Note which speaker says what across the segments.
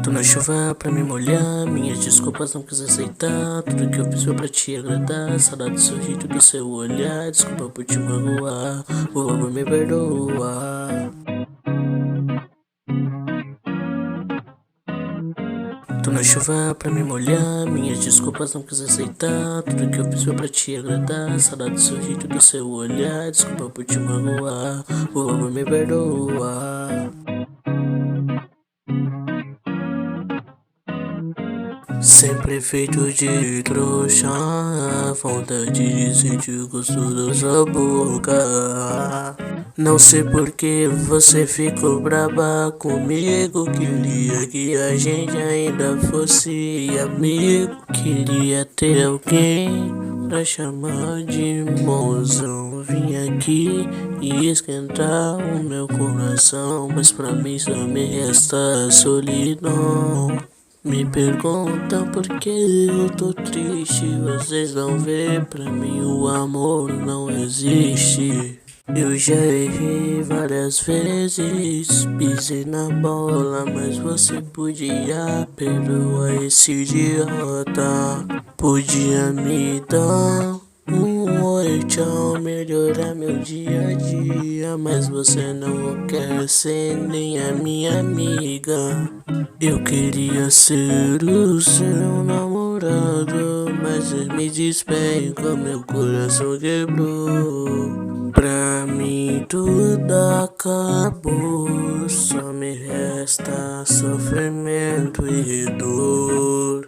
Speaker 1: Tô na chuva pra me molhar, minhas desculpas não quis aceitar. Tudo que eu fiz foi pra te agradar. Saudade do seu jeito, do seu olhar. Desculpa por te magoar, por favor me perdoa. Tô na chuva pra me molhar, minhas desculpas não quis aceitar. Tudo que eu fiz foi pra te agradar. Saudade do seu jeito, do seu olhar. Desculpa por te magoar, por favor me perdoa. Sempre feito de trouxa, vontade de sentir o gosto da sua boca. Não sei por que você ficou brava comigo. Queria que a gente ainda fosse amigo. Queria ter alguém pra chamar de mozão. Vim aqui e esquentar o meu coração, mas pra mim só me resta solidão. Me perguntam por que eu tô triste. Vocês não vê, pra mim o amor não existe. Eu já errei várias vezes, pisei na bola, mas você podia perdoar esse idiota. Podia me dar oi, tchau, melhorar meu dia a dia, mas você não quer ser nem a minha amiga. Eu queria ser o seu namorado, mas me despenca, meu coração quebrou. Pra mim tudo acabou, só me resta sofrimento e dor.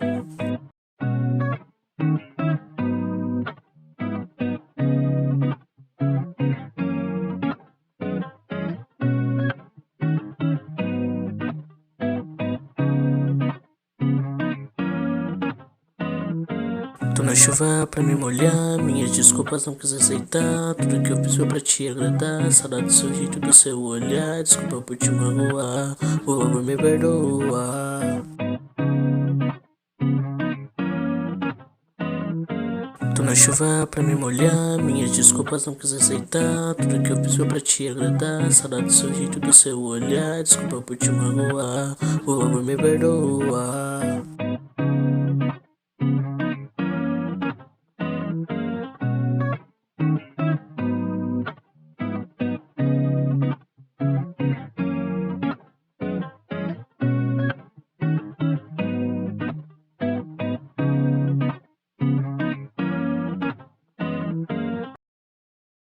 Speaker 1: Tô na chuva pra me molhar, minhas desculpas não quis aceitar. Tudo que eu fiz foi pra te agradar. Saudade do seu jeito, do seu olhar. Desculpa por te magoar, por favor me perdoa. Tô na chuva pra me molhar, minhas desculpas não quis aceitar. Tudo que eu fiz foi pra te agradar. Saudade do seu jeito, do seu olhar. Desculpa por te magoar, por favor me perdoa.